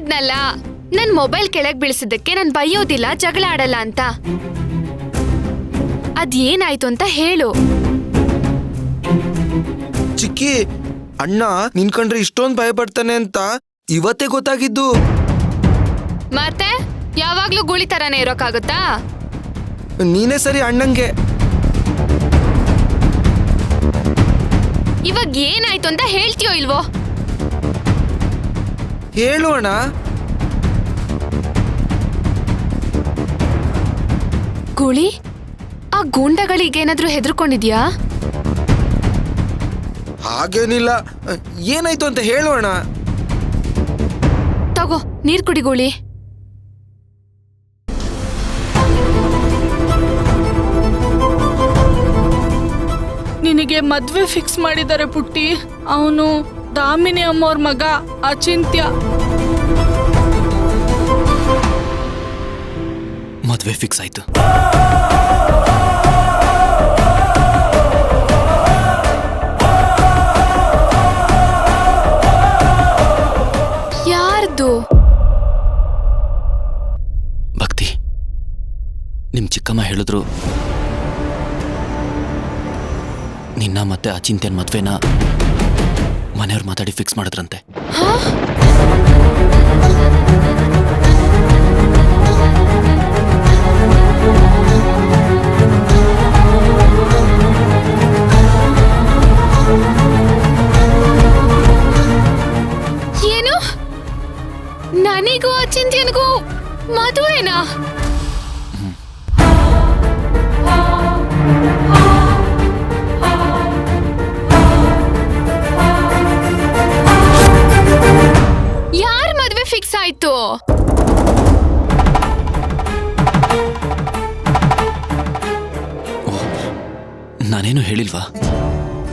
ಹೇಳಿದ್ನಲ್ಲ ನನ್ ಮೊಬೈಲ್ ಕೆಳಗ್ ಬೀಳ್ಸಿದ್ದಕ್ಕೆ ನಾನ್ ಬೈಯೋದಿಲ್ಲ, ಜಗಳ ಆಡಲ್ಲ ಅಂತ. ಅದೇನಾಯ್ತು ಅಂತ ಹೇಳು. ಚಿಕ್ಕಿ, ಅಣ್ಣ ನಿನ್ಕಂಡ್ರೆ ಇಷ್ಟೊಂದು ಭಯ ಪಡ್ತಾನೆ ಅಂತ ಇವತ್ತೇ ಗೊತ್ತಾಗಿದ್ದು. ಮತ್ತೆ ಯಾವಾಗ್ಲೂ ಗುಳಿ ತರಾನೇ ಇರೋಕ್ಕಾಗುತ್ತಾ? ನೀನೇ ಸರಿ ಅಣ್ಣಂಗೆ. ಇವಾಗ ಏನಾಯ್ತು ಅಂತ ಹೇಳ್ತೀಯೋ ಇಲ್ವೋ? ಹೇಳು ಅಣ್ಣ. ಗುಳಿ, ಆ ಗೂಂಡಗಳಿಗೇನಾದ್ರೂ ಹೆದರ್ಕೊಂಡಿದ್ಯಾ? ಹಾಗೇನಿಲ್ಲ, ಏನಾಯ್ತು ಅಂತ ಹೇಳು ಅಣ್ಣ. ತಗೋ ನೀರ್ ಕುಡಿ ಗುಳಿ. ನಿನಗೆ ಮದ್ವೆ ಫಿಕ್ಸ್ ಮಾಡಿದ್ದಾರೆ ಪುಟ್ಟಿ. ಅವನು ದಾಮಿನಿ ಅಮ್ಮೋರ್ ಮಗ ಅಚಿಂತ್ಯ. ಮದ್ವೆ ಫಿಕ್ಸ್ ಆಯ್ತು. ಯಾರ್ದು? ಭಕ್ತಿ, ನಿಮ್ ಚಿಕ್ಕಮ್ಮ ಹೇಳಿದ್ರು ನಿನ್ನ ಮತ್ತೆ ಅಚಿಂತ್ಯನ್ ಮದ್ವೆನ ಮನೆಯವ್ರು ಮಾತಾಡಿ ಫಿಕ್ಸ್ ಮಾಡಿದ್ರಂತೆ. ಏನು? ನನಗೂ ಅಚಿಂತ್ಯನಿಗೂ ಮದುವೆನಾ? ಯಾರ ಮದುವೆ ಫಿಕ್ಸ್ ಆಯ್ತು? ನಾನೇನು ಹೇಳಿಲ್ವಾ?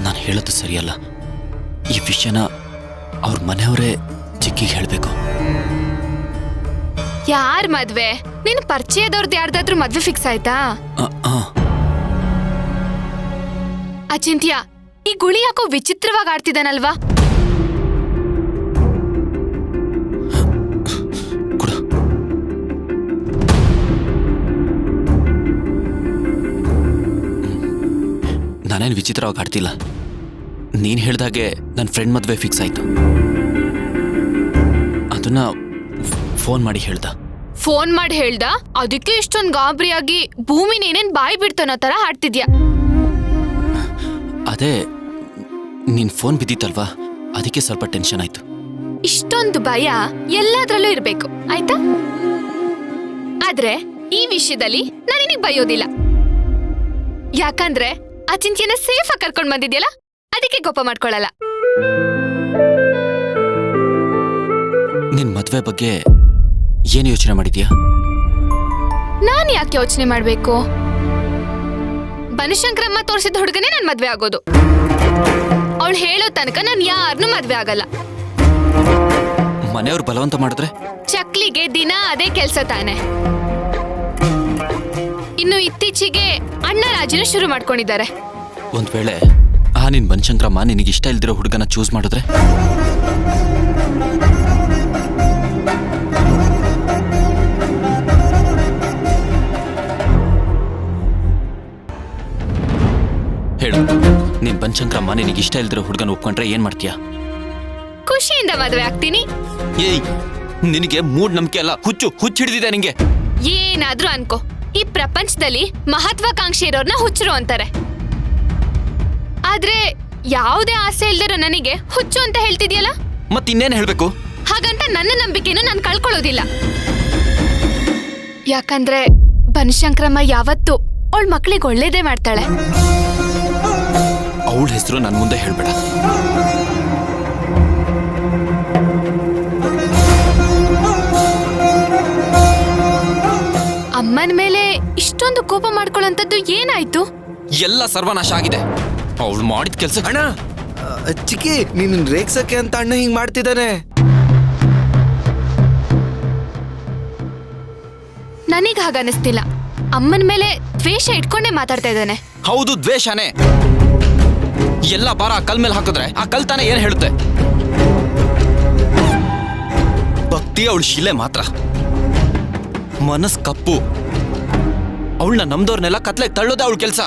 ನಾನು ಹೇಳೋದು ಸರಿಯಲ್ಲ. ಈ ವಿಷಯನ ಅವ್ರ ಮನೆಯವರೇ ಚಿಕ್ಕಿಗೆ ಹೇಳಬೇಕು. ಯಾರ್ ಮದ್ವೆ? ನಿನ್ ಪರಿಚಯದವ್ರದ್ದು ಯಾರ್ದಾದ್ರೂ ಮದ್ವೆ ಫಿಕ್ಸ್ ಆಯ್ತಾ? ಅಚಿಂತ್ಯ, ಈ ಗುಳಿ ಯಾಕೋ ವಿಚಿತ್ರವಾಗಿ ಆಡ್ತಿದ್ದಾನಲ್ವಾ? ಕೊಡು. ನಾನೇನು ವಿಚಿತ್ರವಾಗಿ ಆಡ್ತಿಲ್ಲ. ನೀನ್ ಹೇಳ್ದಾಗೆ ನನ್ನ ಫ್ರೆಂಡ್ ಮದ್ವೆ ಫಿಕ್ಸ್ ಆಯ್ತು. ಅದನ್ನ ಫೋನ್ ಮಾಡಿ ಹೇಳ್ದ. ಫೋನ್ ಮಾಡಿ ಹೇಳ್ದ? ಅದಕ್ಕೆ ಇಷ್ಟೊಂದು ಗಾಬರಿಯಾಗಿ ಭೂಮಿ ನೀನೇನ್ ಬಾಯಿ ಬಿಡ್ತಾನೋ ತರ ಹಾಡ್ತಿದ್ಯಾ? ಅದೇ ನಿನ್ ಫೋನ್ ಬಿದ್ದಿತ್ತಲ್ವಾ, ಅದಕ್ಕೆ ಸ್ವಲ್ಪ ಟೆನ್ಷನ್ ಆಯ್ತು. ಇಷ್ಟೊಂದು ಭಯ ಎಲ್ಲಾದ್ರಲ್ಲೂ ಇರ್ಬೇಕು, ಆಯ್ತಾ? ಆದ್ರೆ ಈ ವಿಷಯದಲ್ಲಿ ನಾನು ನಿನಗೆ ಬೈಯೋದಿಲ್ಲ. ಯಾಕಂದ್ರೆ ಅಚಿಂತ್ಯನ ಸೇಫ್ ಆಗಿ ಕರ್ಕೊಂಡ್ ಬಂದಿದ್ಯಲ್ಲ, ಅದಕ್ಕೆ ಕೋಪ ಮಾಡ್ಕೊಳ್ಳಲ್ಲ. ನಿನ್ ಮದ್ವೆ ಬಗ್ಗೆ ಏನು ಯೋಚನೆ ಮಾಡಿದ್ಯಾ? ನಾನ್ ಯಾಕೆ ಯೋಚನೆ ಮಾಡ್ಬೇಕು? ಬನಶಂಕರಮ್ಮ ತೋರಿಸಿದ ಹುಡುಗನೇ ನನ್ ಮದ್ವೆ ಆಗೋದು. ಅವಳು ಹೇಳೋ ತನಕ ನಾನು ಯಾರನ್ನೂ ಮದ್ವೆ ಆಗಲ್ಲ. ಮನೆಯವ್ರು ಬಲವಂತ ಮಾಡಿದ್ರೆ? ಚಕ್ಲಿಗೆ ದಿನ ಅದೇ ಕೆಲ್ಸ ತಾನೆ. ಇನ್ನು ಇತ್ತೀಚೆಗೆ ಅಣ್ಣ ರಾಜಿನ ಶುರು ಮಾಡ್ಕೊಂಡಿದ್ದಾರೆ. ಒಂದ್ ವೇಳೆ ನಿನ್ ಬನಶಂಕರಮ್ಮ ನಿನಗೆ ಇಷ್ಟ ಇಲ್ದಿರೋ ಹುಡುಗನ ಚೂಸ್ ಮಾಡಿದ್ರೆ? ಹೇಳು, ನೀನ್ ಬನಶಂಕರಮ್ಮ ನಿನಗೆ ಇಷ್ಟ ಇಲ್ದಿರೋ ಹುಡುಗನ ಒಪ್ಕೊಂಡ್ರೆ ಏನ್ ಮಾಡ್ತೀಯಾ? ಖುಷಿಯಿಂದ ಮದ್ವೆ ಆಗ್ತೀನಿ. ಏಯ್, ನಿನಗೆ ಮೂಡ್ ನಂಬಿಕೆ ಅಲ್ಲ, ಹುಚ್ಚು ಹಿಡಿದಿದೆ ನಿಂಗೆ. ಏನಾದ್ರೂ ಅನ್ಕೋ, ಈ ಪ್ರಪಂಚದಲ್ಲಿ ಮಹತ್ವಾಕಾಂಕ್ಷೆ ಇರೋರ್ನ ಹುಚ್ಚರು ಅಂತಾರೆ. ಆದ್ರೆ ಯಾವುದೇ ಆಸೆ ಇಲ್ದಿರೋ ನನಗೆ ಹುಚ್ಚು ಅಂತ ಹೇಳ್ತಿದ್ಯಲ್ಲ? ಮತ್ತಿನ್ನೇನು ಹೇಳ್ಬೇಕು? ಹಾಗಂತ ನನ್ನ ನಂಬಿಕೆನೂ ನಾನು ಕಳ್ಕೊಳ್ಳೋದಿಲ್ಲ. ಯಾಕಂದ್ರೆ ಬನಶಂಕರಮ್ಮ ಯಾವತ್ತೂ ಅವಳ ಮಕ್ಳಿಗೆ ಒಳ್ಳೇದೇ ಮಾಡ್ತಾಳೆ. ಅವಳ ಹೆಸರು ನನ್ನ ಮುಂದೆ ಹೇಳ್ಬೇಡ. ಅಮ್ಮನ ಮೇಲೆ ಇಷ್ಟೊಂದು ಕೋಪ ಮಾಡ್ಕೊಳ್ಳೋಂಥದ್ದು ಏನಾಯ್ತು? ಎಲ್ಲ ಸರ್ವನಾಶ ಆಗಿದೆ. ಅವಳು ಮಾಡಿದ ಕೆಲಸ. ಅಣ್ಣ, ಚಿಕ್ಕಿ, ನೀನ್ ರೇಗ್ಸಕ್ಕೆ ಅಂತ ಅಣ್ಣ ಹಿಂಗ್ ಮಾಡ್ತಿದ್ದಾನೆ. ನನಗ್ ಹಾಗನ್ನಿಸ್ತಿಲ್ಲ. ಅಮ್ಮನ ಮೇಲೆ ದ್ವೇಷ ಇಟ್ಕೊಂಡೇ ಮಾತಾಡ್ತಾ ಇದ್ದಾನೆ. ಹೌದು, ದ್ವೇಷನೇ. ಎಲ್ಲ ಭಾರ ಆ ಕಲ್ ಮೇಲೆ ಹಾಕಿದ್ರೆ ಆ ಕಲ್ ತಾನೇ ಏನ್ ಹೇಳುತ್ತೆ? ಭಕ್ತಿ ಪುಟ್ಟಿ ಅವಳು ಶಿಲೆ ಮಾತ್ರ. ಮನಸ್ ಕಪ್ಪು. ಅವಳನ್ನ ನಮ್ದವ್ರನ್ನೆಲ್ಲ ಕತ್ಲೆಗೆ ತಳ್ಳೋದೇ ಅವಳ ಕೆಲಸ.